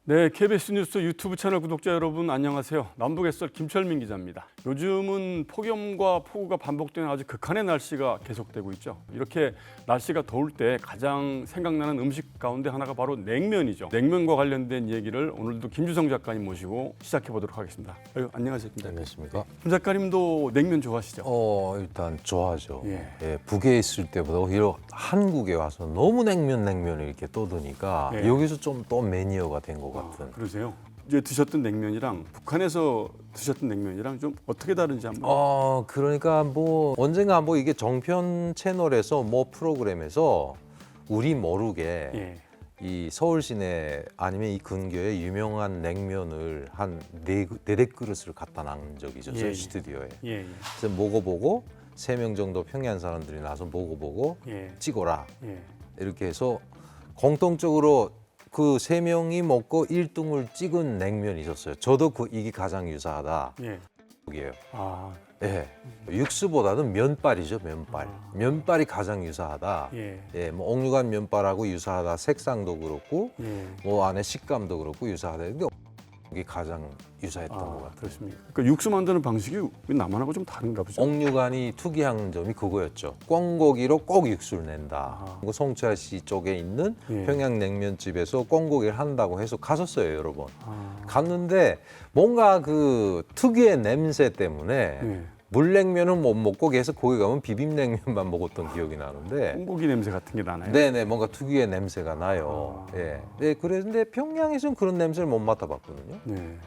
네, KBS 뉴스 유튜브 채널 구독자 여러분 안녕하세요. 남북해설 김철민 기자입니다. 요즘은 폭염과 폭우가 반복되는 아주 극한의 날씨가 계속되고 있죠. 이렇게 날씨가 더울 때 가장 생각나는 음식 가운데 하나가 바로 냉면이죠. 냉면과 관련된 얘기를 오늘도 김주성 작가님 모시고 시작해 보도록 하겠습니다. 안녕하세요, 김 작가님. 안녕하십니까? 김 작가님도 냉면 좋아하시죠? 일단 좋아하죠. 예. 예, 북에 있을 때보다 오히려 한국에 와서 너무 냉면을 이렇게 떠드니까 예. 여기서 좀 또 매니어가 된 것 같은. 그러세요? 이제 드셨던 냉면이랑 북한에서 드셨던 냉면이랑 좀 어떻게 다른지 한번. 그러니까 뭐 언젠가 뭐 이게 정편 채널에서 뭐 프로그램에서 우리 모르게 예. 이 서울 시내 아니면 이 근교에 유명한 냉면을 한 네 그릇을 갖다 놔은 적이 있었어요. 예. 스튜디오에. 예. 그래서 먹어보고 3명 정도 평양 사람들이 나서 먹어보고 예. 찍어라. 예. 이렇게 해서 공통적으로 그 3명이 먹고 1등을 찍은 냉면이 있었어요. 저도 이게 가장 유사하다. 예. 이게요. 아, 예. 육수보다는 면발이죠, 면발. 아. 면발이 가장 유사하다. 예. 예, 뭐 옥류관 면발하고 유사하다. 색상도 그렇고 예. 뭐 안에 식감도 그렇고 유사하다. 근데 이게 가장 유사했던 것 같아요. 그렇습니까? 그러니까 육수 만드는 방식이 남한하고 좀 다른가 보죠. 옥류관이 특이한 점이 그거였죠. 꿩고기로 꼭 육수를 낸다. 아하. 그 송차시 쪽에 있는 예. 평양냉면집에서 꿩고기를 한다고 해서 갔었어요, 여러 번. 아, 갔는데 뭔가 그 특유의 냄새 때문에 예. 물냉면은 못 먹고 계속 거기 가면 비빔냉면만 먹었던 기억이 나는데 콩고기 냄새 같은 게 나나요? 네네 뭔가 특유의 냄새가 나요. 아. 예. 네, 그런데 평양에서는 그런 냄새를 못 맡아봤거든요. 네.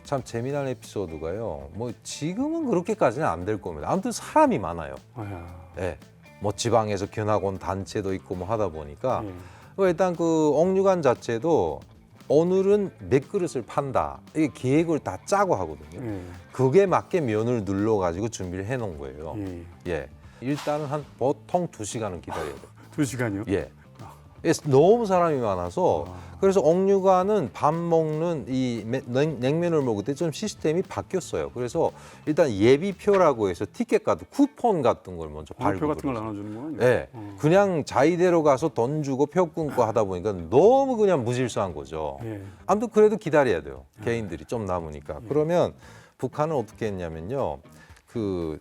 참 재미난 에피소드가요. 뭐 지금은 그렇게까지는 안 될 겁니다. 아무튼 사람이 많아요. 아야. 예. 뭐 지방에서 견학 온 단체도 있고 뭐 하다 보니까 예. 일단 그 옥류관 자체도 오늘은 몇 그릇을 판다. 이게 계획을 다 짜고 하거든요. 예. 그게 맞게 면을 눌러 가지고 준비를 해 놓은 거예요. 예. 예. 일단은 한 보통 2시간은 기다려야 돼요. 2시간이요? 예. 예, 너무 사람이 많아서 그래서 옥류관은 밥 먹는 이 냉면을 먹을 때 좀 시스템이 바뀌었어요. 그래서 일단 예비표라고 해서 티켓 같은 쿠폰 같은 걸 먼저 표 발급을 같은 걸 해서. 나눠주는 거예요? 예. 그냥 자의대로 가서 돈 주고 표 끊고 하다 보니까 너무 그냥 무질서한 거죠. 예. 아무튼 그래도 기다려야 돼요. 개인들이 좀 남으니까. 그러면 북한은 어떻게 했냐면요. 그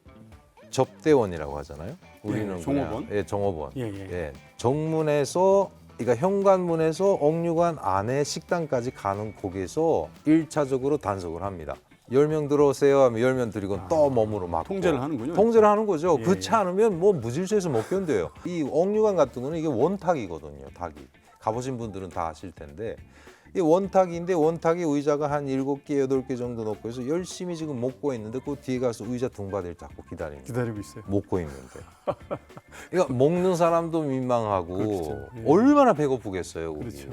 접대원이라고 하잖아요. 우리는 예, 종업원? 그냥, 예, 종업원. 예, 예. 예, 정문에서 그러니까 현관문에서 옥류관 안에 식당까지 가는 곳에서 1차적으로 단속을 합니다. 10명 들어오세요 하면 10명 드리고 또 몸으로 막고 통제를 하는군요. 통제를 하는 거죠. 예, 그렇지 않으면 뭐 무질서해서 못 견뎌요. 이 옥류관 같은 거는 이게 원탁이거든요. 닭이. 가보신 분들은 다 아실 텐데 이 원탁인데 원탁에 의자가 한 7개, 8개 정도 놓고 해서 열심히 지금 먹고 있는데 그 뒤에 가서 의자 등받이를 잡고 기다립니다. 기다리고 있어요. 먹고 있는데. 그러니까 먹는 사람도 민망하고 그렇죠. 예. 얼마나 배고프겠어요. 거기. 그렇죠.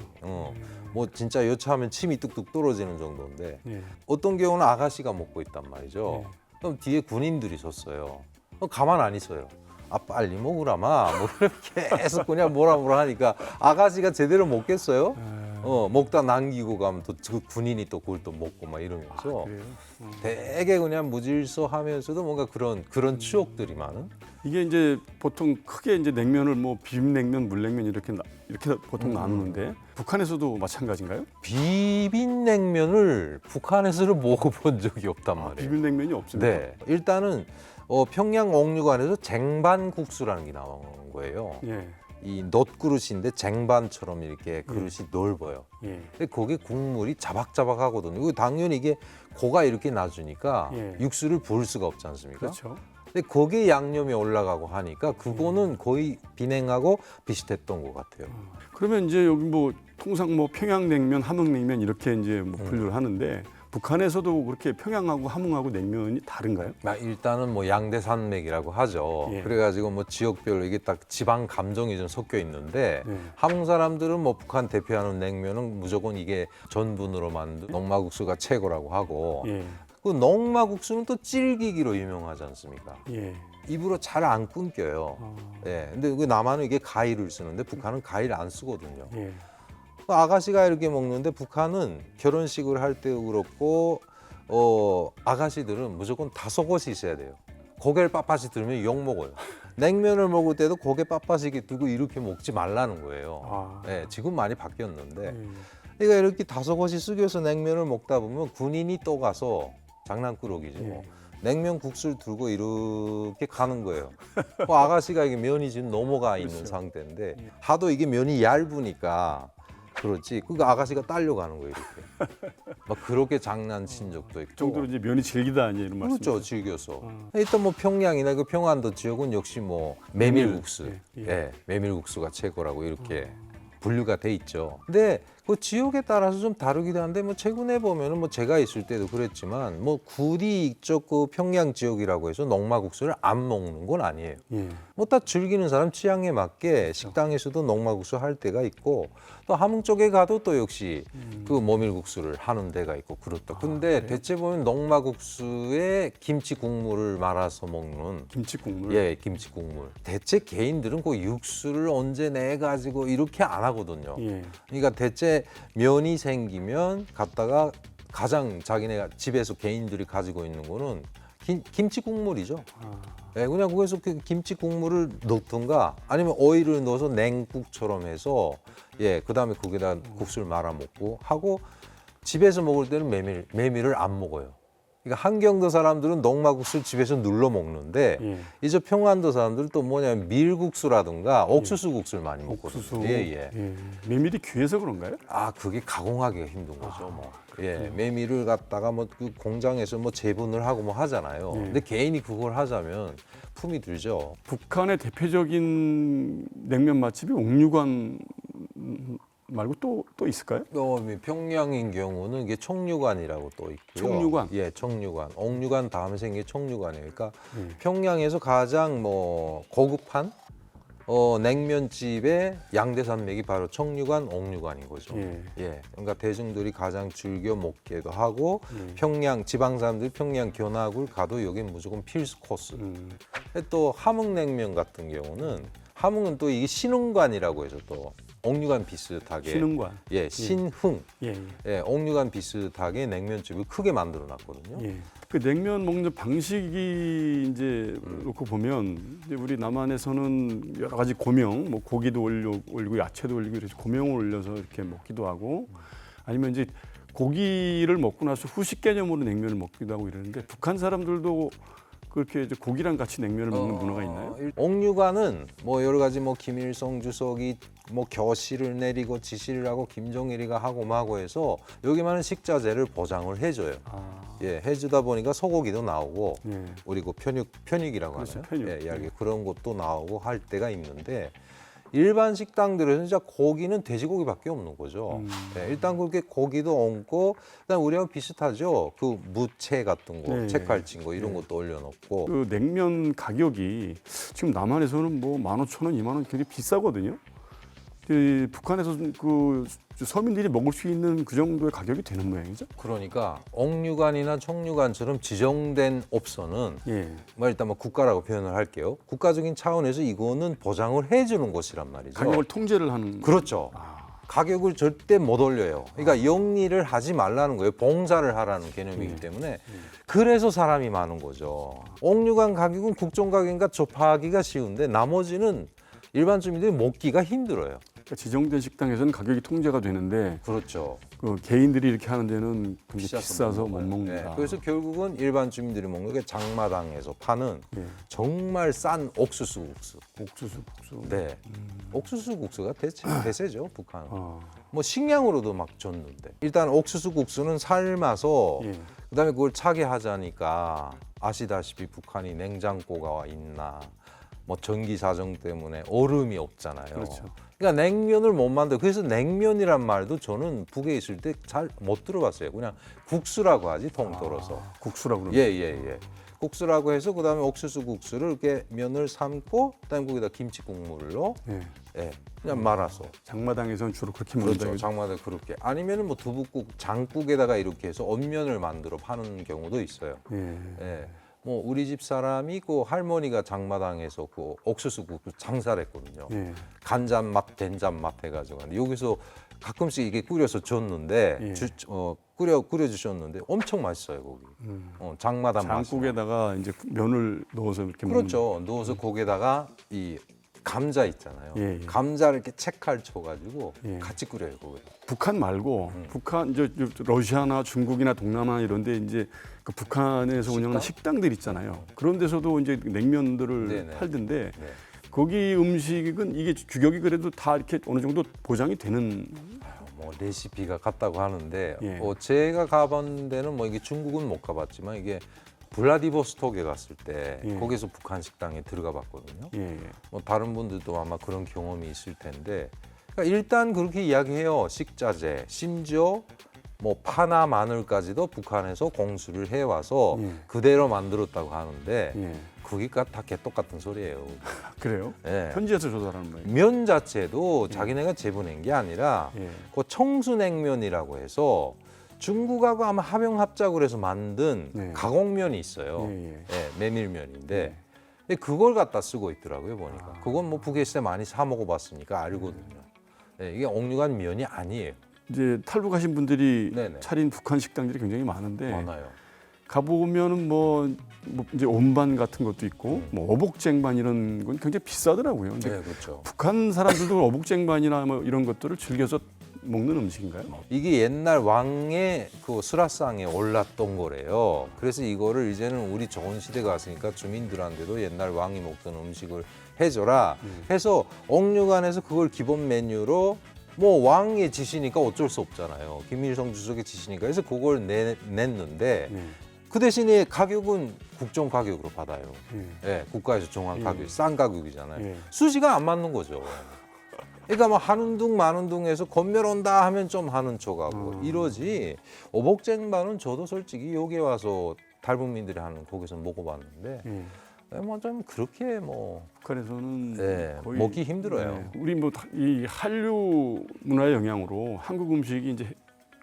뭐 진짜 여차하면 침이 뚝뚝 떨어지는 정도인데 예. 어떤 경우는 아가씨가 먹고 있단 말이죠. 예. 그럼 뒤에 군인들이 섰어요. 가만 안 있어요. 아 빨리 먹으라마 뭐 이렇게 계속 그냥 뭐라 하니까 아가씨가 제대로 먹겠어요? 먹다 남기고 가면 또 그 군인이 또 그걸 또 먹고 막 이러면서 그래요? 되게 그냥 무질서하면서도 뭔가 그런 추억들이 많은. 이게 이제 보통 크게 이제 냉면을 뭐 비빔냉면, 물냉면 이렇게 보통 나누는데 북한에서도 마찬가지인가요? 비빔냉면을 북한에서는 먹어본 적이 없단 말이에요. 비빔냉면이 없습니다. 네, 일단은 평양 옥류관에서 쟁반국수라는 게 나온 거예요. 예. 이 놋그릇인데 쟁반처럼 이렇게 그릇이 넓어요. 예. 근데 거기에 국물이 자박자박하거든요. 그리고 당연히 이게 고가 이렇게 놔주니까 예. 육수를 부을 수가 없지 않습니까? 그렇죠. 근데 거기에 양념이 올라가고 하니까 그거는 거의 비냉하고 비슷했던 것 같아요. 그러면 이제 여기 뭐 통상 뭐 평양냉면, 함흥냉면 이렇게 이제 뭐 분류를 하는데 북한에서도 그렇게 평양하고 함흥하고 냉면이 다른가요? 일단은 뭐 양대산맥이라고 하죠. 예. 그래가지고 뭐 지역별로 이게 딱 지방 감정이 좀 섞여 있는데 네. 함흥 사람들은 뭐 북한 대표하는 냉면은 무조건 이게 전분으로 만든 농마국수가 최고라고 하고 예. 그 농마국수는 또 질기기로 유명하지 않습니까? 예. 입으로 잘 안 끊겨요. 예. 근데 그 남한은 이게 가위를 쓰는데 북한은 가위를 안 쓰거든요. 예. 아가씨가 이렇게 먹는데 북한은 결혼식을 할 때 그렇고 아가씨들은 무조건 다소곳이 있어야 돼요. 고개를 빳빳이 들면 욕 먹어요. 냉면을 먹을 때도 고개 빳빳하게 두고 이렇게 먹지 말라는 거예요. 아. 예, 지금 많이 바뀌었는데 예. 그러니까 이렇게 다소곳이 숙여서 냉면을 먹다 보면 군인이 또 가서 장난꾸러기지 뭐. 예. 냉면 국수를 들고 이렇게 가는 거예요. 그 아가씨가 이게 면이 지금 넘어가 있는 그렇죠. 상태인데 하도 이게 면이 얇으니까 그렇지. 그 아가씨가 딸려가는 거예요 이렇게. 막 그렇게 장난친 적도 있고. 그 정도로 이제 면이 질기다 아니에요, 이런 말씀. 그렇죠, 즐겨서. 일단 뭐 평양이나 그 평안도 지역은 역시 뭐 메밀국수, 예, 예, 메밀국수가 최고라고 이렇게 분류가 돼 있죠. 근데 그 지역에 따라서 좀 다르기도 한데 뭐 최근에 보면은 뭐 제가 있을 때도 그랬지만 뭐 굳이 이쪽 그 평양 지역이라고 해서 녹마국수를 안 먹는 건 아니에요. 예. 뭐 다 즐기는 사람 취향에 맞게 식당에서도 녹마국수 할 때가 있고 또 함흥 쪽에 가도 또 역시 그 모밀국수를 하는 데가 있고 그렇다. 근데 대체 보면 녹마국수에 김치 국물을 말아서 먹는 김치 국물. 예, 김치 국물. 대체 개인들은 그 육수를 언제 내 가지고 이렇게 안 하거든요. 예. 그러니까 대체 면이 생기면 갖다가 가장 자기네가 집에서 개인들이 가지고 있는 거는 김치 국물이죠. 아. 예, 그냥 거기서 그 김치 국물을 넣든가 아니면 오이를 넣어서 냉국처럼 해서 예, 그다음에 거기다 국수를 말아 먹고 하고 집에서 먹을 때는 메밀을 안 먹어요. 그러니까 한경도 사람들은 녹마국수를 집에서 눌러 먹는데 예. 이제 평안도 사람들은 또 뭐냐면 밀국수라든가 옥수수 국수를 많이 먹거든요. 옥수수. 예. 메밀이 귀해서 그런가요? 아, 그게 가공하기가 힘든 거죠. 아, 뭐. 예, 메밀을 갖다가 뭐 그 공장에서 뭐 재분을 하고 뭐 하잖아요. 예. 근데 개인이 그걸 하자면 품이 들죠. 북한의 대표적인 냉면 맛집이 옥류관 말고 또 있을까요? 평양인 경우는 이게 청류관이라고 또 있고요. 청류관? 예, 청류관. 옥류관 다음에 생긴 게 청류관이에요. 그러니까 예. 평양에서 가장 뭐 고급한 냉면집의 양대산맥이 바로 청류관, 옥류관인 거죠. 예. 그러니까 대중들이 가장 즐겨 먹기도 하고 예. 평양 지방 사람들이 평양 견학을 가도 여기는 무조건 필수 코스. 또 함흥냉면 같은 경우는 함흥은 또 이게 신흥관이라고 해서 또 옥류관 비슷하게 신흥관. 예, 신흥. 예. 예, 옥류관 비슷하게 냉면집을 크게 만들어 놨거든요. 예. 그 냉면 먹는 방식이 이제 놓고 보면 이제 우리 남한에서는 여러 가지 고명, 뭐 고기도 올리고 야채도 올리고 이렇게 고명을 올려서 이렇게 먹기도 하고 아니면 이제 고기를 먹고 나서 후식 개념으로 냉면을 먹기도 하고 이러는데 북한 사람들도 그렇게 이제 고기랑 같이 냉면을 먹는 문화가 있나요? 옥류관은 뭐 여러 가지 뭐 김일성 주석이 뭐 겨실을 내리고 지시를 하고 김정일이가 하고 마고 해서 여기만은 식자재를 보장을 해줘요. 아, 예, 해주다 보니까 소고기도 나오고 예. 우리 그 편육이라고 그렇죠, 하나요? 편육. 예, 얇게 그런 것도 나오고 할 때가 있는데 일반 식당들에서는 진짜 고기는 돼지고기밖에 없는 거죠. 예, 일단 그렇게 고기도 얹고 그다음 우리하고 비슷하죠. 그 무채 같은 거, 네. 채칼친 거 이런 것도 올려놓고 그 냉면 가격이 지금 남한에서는 뭐 15,000원, 2만 원 굉장히 비싸거든요. 그 북한에서 그 서민들이 먹을 수 있는 그 정도의 가격이 되는 모양이죠. 그러니까 옥류관이나 청류관처럼 지정된 옵션은 예. 뭐 일단 뭐 국가라고 표현을 할게요. 국가적인 차원에서 이거는 보장을 해주는 것이란 말이죠. 가격을 통제를 하는. 그렇죠. 가격을 절대 못 올려요. 그러니까 영리를 하지 말라는 거예요. 봉사를 하라는 개념이기 때문에 그래서 사람이 많은 거죠. 옥류관 가격은 국정 가격인가 접하기가 쉬운데 나머지는 일반 주민들이 먹기가 힘들어요. 그러니까 지정된 식당에서는 가격이 통제가 되는데 그렇죠. 그 개인들이 이렇게 하는 데는 굉장히 비싸서 비싸서 못 먹는 거예요. 먹는다. 네, 그래서 결국은 일반 주민들이 먹는 게 장마당에서 파는 예. 정말 싼 옥수수 국수. 옥수수 국수. 네, 옥수수 국수가 대세죠 북한은. 아, 뭐 식량으로도 막 줬는데 일단 옥수수 국수는 삶아서 예. 그다음에 그걸 차게 하자니까 아시다시피 북한이 냉장고가 있나 뭐 전기 사정 때문에 얼음이 없잖아요. 그렇죠. 그러니까 냉면을 못 만들어. 그래서 냉면이란 말도 저는 북에 있을 때 잘 못 들어봤어요. 그냥 국수라고 하지 통틀어서. 국수라고 그러는 예. 국수라고 해서 그다음에 옥수수 국수를 이렇게 면을 삶고 그다음에 거기다 김치 국물로 예. 예, 그냥 말아서. 장마당에서는 주로 그렇게 먹는다. 그렇죠. 이거죠. 장마다 그렇게. 아니면은 뭐 두부국, 장국에다가 이렇게 해서 언면을 만들어 파는 경우도 있어요. 예. 예. 뭐 우리 집 사람이 그 할머니가 장마당에서 그 옥수수 국 장사를 했거든요. 예. 간장 맛, 된장 맛 해가지고 근데 여기서 가끔씩 이게 끓여서 줬는데 예. 끓여 주셨는데 엄청 맛있어요 거기. 장마당 맛. 장국에다가 이제 면을 넣어서 이렇게 그렇죠. 넣어서 거기에다가 이 감자 있잖아요. 예, 예. 감자를 이렇게 채칼 쳐가지고 예. 같이 끓여요 거기. 북한 말고 북한 이제 러시아나 중국이나 동남아 이런데 이제 그 북한에서 운영하는 식당들 있잖아요. 그런 데서도 이제 냉면들을 네네. 팔던데 네. 거기 음식은 이게 규격이 그래도 다 이렇게 어느 정도 보장이 되는. 뭐 레시피가 같다고 하는데 예. 제가 가본 데는 뭐 이게 중국은 못 가봤지만 이게 블라디보스톡에 갔을 때 예. 거기서 북한 식당에 들어가 봤거든요. 예, 예. 뭐 다른 분들도 아마 그런 경험이 있을 텐데 그러니까 일단 그렇게 이야기해요. 식자재 심지어 뭐 파나 마늘까지도 북한에서 공수를 해와서 예. 그대로 만들었다고 하는데 예. 그게 다 개똑같은 소리예요. 아, 그래요? 예. 현지에서 조달하는 거예요. 면 자체도 자기네가 재보낸 게 아니라 예. 그 청수냉면이라고 해서 중국하고 아마 합작을 해서 만든 네. 가공면이 있어요. 예, 예. 메밀면인데 근데 그걸 갖다 쓰고 있더라고요 보니까. 아. 그건 뭐 북에 있을 때 많이 사 먹어봤으니까 알거든요. 이게 옥류관 면이 아니에요. 이제 탈북하신 분들이 네네. 차린 북한 식당들이 굉장히 많은데 많아요. 가보면은 뭐 이제 온반 같은 것도 있고 뭐 어복쟁반 이런 건 굉장히 비싸더라고요. 근데 네, 그렇죠. 북한 사람들도 어복쟁반이나 뭐 이런 것들을 즐겨서 먹는 음식인가요? 이게 옛날 왕의 그 수라상에 올랐던 거래요. 그래서 이거를 이제는 우리 좋은 시대가 왔으니까 주민들한테도 옛날 왕이 먹던 음식을 해줘라 해서 옥류관에서 그걸 기본 메뉴로 뭐 왕의 지시니까 어쩔 수 없잖아요. 김일성 주석의 지시니까 그래서 그걸 냈는데 네. 그 대신에 가격은 국정 가격으로 받아요. 예. 예, 국가에서 정한 예. 가격, 싼 가격이잖아요. 예. 수지가 안 맞는 거죠. 그러니까 뭐 한운 둥 만운 둥에서 건멸 온다 하면 좀 하는 척하고 이러지. 오복쟁반은 저도 솔직히 여기 와서 탈북민들이 하는 거기서 먹어봤는데 예. 뭐 좀 그렇게 뭐 북한에서는 예, 거의 먹기 힘들어요. 네. 우리 뭐 이 한류 문화의 영향으로 한국 음식이 이제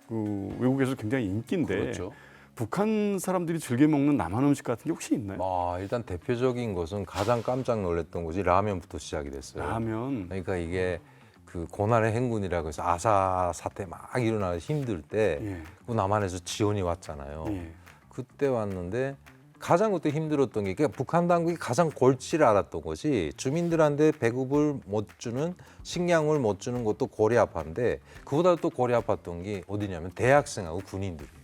그 외국에서 굉장히 인기인데 그렇죠. 북한 사람들이 즐겨 먹는 남한 음식 같은 게 혹시 있나요? 일단 대표적인 것은 가장 깜짝 놀랐던 것이 라면부터 시작이 됐어요. 라면. 그러니까 이게 그 고난의 행군이라고 해서 아사 사태 막 일어나기 힘들 때 예. 그 남한에서 지원이 왔잖아요. 예. 그때 왔는데 가장 그때 힘들었던 게 그러니까 북한 당국이 가장 골치를 알았던 것이 주민들한테 배급을 못 주는 식량을 못 주는 것도 골이 아팠는데 그보다 또 골이 아팠던 게 어디냐면 대학생하고 군인들이에요.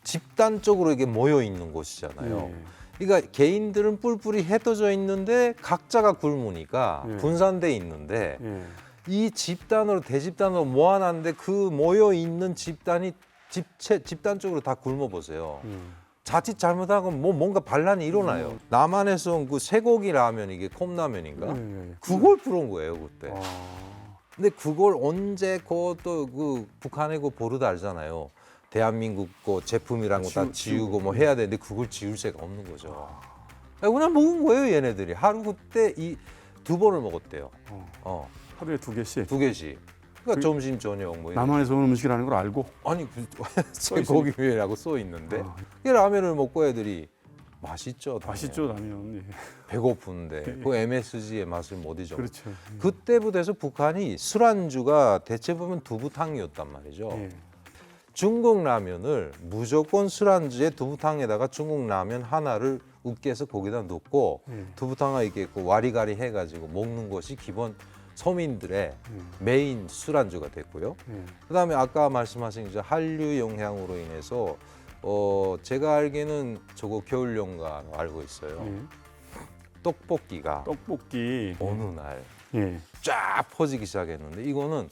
집단적으로 이게 모여 있는 곳이잖아요. 예. 그러니까 개인들은 뿔뿔이 흩어져 있는데 각자가 굶으니까 예. 분산돼 있는데 예. 이 집단으로 대집단으로 모아놨는데 그 모여 있는 집단이 집단적으로 다 굶어 보세요. 자칫 잘못하고 뭐 뭔가 반란이 일어나요. 남한에서 그 쇠고기 라면 이게 컵라면인가? 예. 그걸 부른 거예요 그때. 아. 근데 그걸 언제 그것도 그 북한의 그 버릇 알잖아요. 대한민국 거 제품이란 거 다 지우고 뭐 해야 되는데 그걸 지울 새가 없는 거죠. 그냥 먹은 거예요 얘네들이. 하루 그때 이 2번을 먹었대요. 하루에 2개씩. 2개씩. 그러니까 점심 저녁 뭐 이런. 남한에서 온 음식이라는 걸 알고. 아니 쇠고기 위에라고 써 있는데 아. 이 라면을 먹고 애들이 맛있죠. 당연히. 맛있죠 라면. 예. 배고픈데 그 MSG의 맛을 못 잊어. 그렇죠. 그때부터 해서 북한이 술안주가 대체 보면 두부탕이었단 말이죠. 예. 중국 라면을 무조건 술안주에 두부탕에다가 중국 라면 하나를 으깨서 거기다 넣고 두부탕을 이렇게 와리가리 해가지고 먹는 것이 기본 서민들의 메인 술안주가 됐고요. 그다음에 아까 말씀하신 이제 한류 영향으로 인해서 제가 알기에는 저거 겨울 연가로 알고 있어요. 떡볶이가 떡볶이. 어느 날 예. 쫙 퍼지기 시작했는데 이거는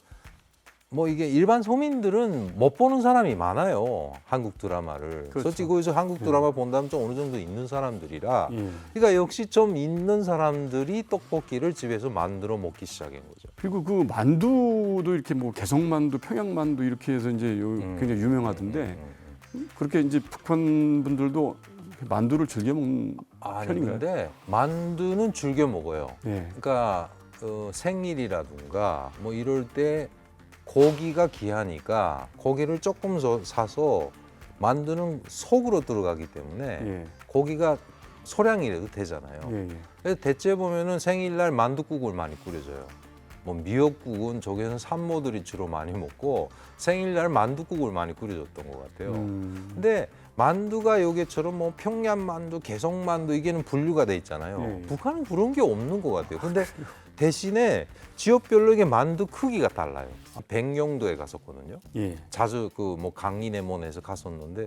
뭐 이게 일반 서민들은 못 보는 사람이 많아요. 한국 드라마를. 그렇죠. 솔직히 거기서 한국 드라마 본다면 좀 어느 정도 있는 사람들이라 예. 그러니까 역시 좀 있는 사람들이 떡볶이를 집에서 만들어 먹기 시작한 거죠. 그리고 그 만두도 이렇게 뭐 개성만두, 평양만두 이렇게 해서 이제 굉장히 유명하던데 그렇게 이제 북한 분들도 만두를 즐겨 먹는 아니 편인가요? 근데 만두는 즐겨 먹어요. 예. 그러니까 생일이라든가 뭐 이럴 때 고기가 귀하니까 고기를 조금 사서 만두는 속으로 들어가기 때문에 예. 고기가 소량이라도 되잖아요. 예, 예. 그래서 대체 보면은 생일날 만둣국을 많이 끓여줘요. 뭐 미역국은 저기는 산모들이 주로 많이 먹고 생일날 만둣국을 많이 끓여줬던 것 같아요. 근데 만두가 요게처럼 뭐 평양 만두, 개성 만두 이게는 분류가 돼 있잖아요. 예, 예. 북한은 그런 게 없는 것 같아요. 근데 대신에 지역별로 이게 만두 크기가 달라요. 백령도에 갔었거든요. 예. 자주 그 뭐 강인해몬에서 갔었는데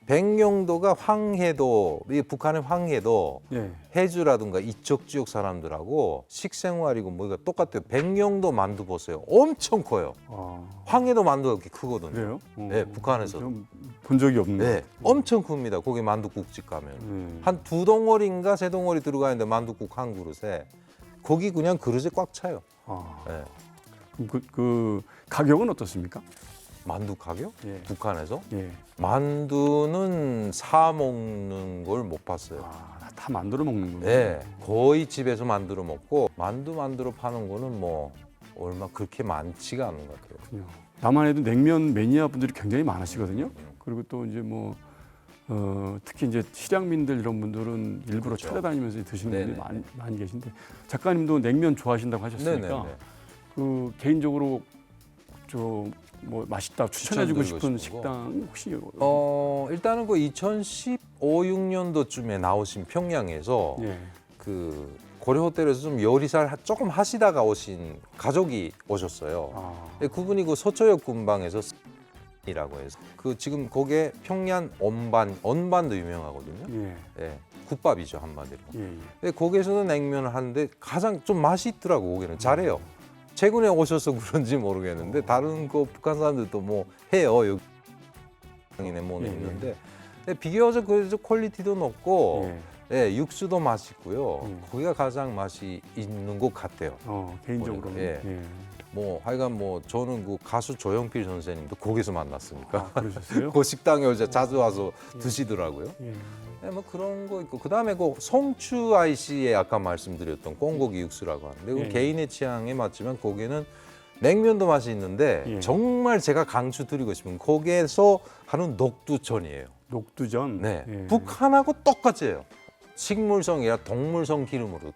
백령도가 황해도, 이 북한의 황해도 예. 해주라든가 이쪽 지역 사람들하고 식생활이고 뭐가 똑같아요. 백령도 만두 보세요. 엄청 커요. 아, 황해도 만두가 그렇게 크거든요. 그래요? 네, 북한에서도. 좀본 적이 없는 것 네, 같아요. 엄청 큽니다. 거기 만두국집 가면. 예. 한 2덩어리인가 3덩어리 들어가 있는데 만두국 한 그릇에 거기 그냥 그릇에 꽉 차요. 아, 네. 그럼 그 가격은 어떻습니까? 만두 가격? 예. 북한에서? 예. 만두는 사 먹는 걸 못 봤어요. 아, 다 만들어 먹는군요. 네, 거의 집에서 만들어 먹고 만두 만들어 파는 거는 뭐 얼마 그렇게 많지가 않은 것 같아요. 그렇군요. 남한에도 냉면 매니아 분들이 굉장히 많으시거든요. 그리고 또 이제 뭐 특히 이제 실향민들 이런 분들은 일부러 그렇죠. 찾아다니면서 드시는 분들이 네네. 많이 계신데 작가님도 냉면 좋아하신다고 하셨으니까 네네네. 그 개인적으로 좀 뭐 맛있다 추천해주고 추천드리고 싶은 싶은 거? 식당 혹시 일단은 그 2015, 6년도쯤에 나오신 평양에서 예. 그 고려 호텔에서 좀 요리사를 조금 하시다가 오신 가족이 오셨어요. 아, 근데 그분이 그 서초역 근방에서 이라고 해서 그 지금 거기에 평양 언반도 유명하거든요. 예. 예, 국밥이죠 한마디로. 예. 예. 근데 거기에서도 냉면을 하는데 가장 좀 맛이 있더라고. 거기는 잘해요. 최근에 오셔서 그런지 모르겠는데 다른 그 북한 사람들도 뭐 해요. 여기 냉면이 예, 예. 있는데 근데 비교적 그래도 퀄리티도 높고 예. 예, 육수도 맛있고요. 거기가 가장 맛이 있는 것 같아요. 개인적으로는 예. 예. 뭐 하여간 뭐 저는 그 가수 조영필 선생님도 거기서 만났으니까 아, 그러셨어요? 그 식당에 어제 자주 와서 드시더라고요. 예. 네, 뭐 그런 거 있고 그다음에 그 송추 아이씨의 아까 말씀드렸던 꽁고기 육수라고 하는데 그 예. 개인의 취향에 맞지만 거기는 냉면도 맛이 있는데 예. 정말 제가 강추드리고 싶은 거기에서 하는 녹두전이에요. 녹두전. 네, 예. 북한하고 똑같아요. 식물성이 아니라 동물성 기름으로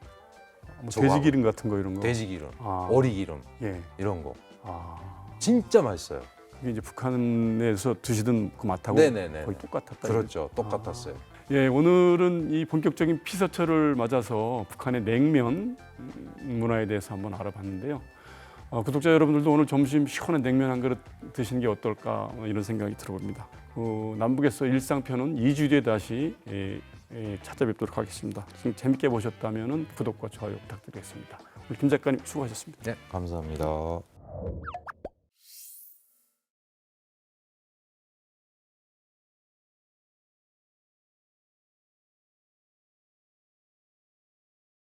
뭐 저거 돼지 기름 같은 거 이런 거. 돼지 기름, 아. 오리 기름 예. 이런 거 아. 진짜 맛있어요. 그게 이제 북한에서 드시던 그 맛하고 네네네. 거의 똑같았다. 그렇죠, 똑같았어요. 예, 오늘은 이 본격적인 피서철을 맞아서 북한의 냉면 문화에 대해서 한번 알아봤는데요. 구독자 여러분들도 오늘 점심 시원한 냉면 한 그릇 드시는 게 어떨까 이런 생각이 들어봅니다. 남북에서 일상편은 2주 뒤에 다시 찾아뵙도록 하겠습니다. 재밌게 보셨다면 구독과 좋아요 부탁드리겠습니다. 우리 김 작가님 수고하셨습니다. 네, 감사합니다.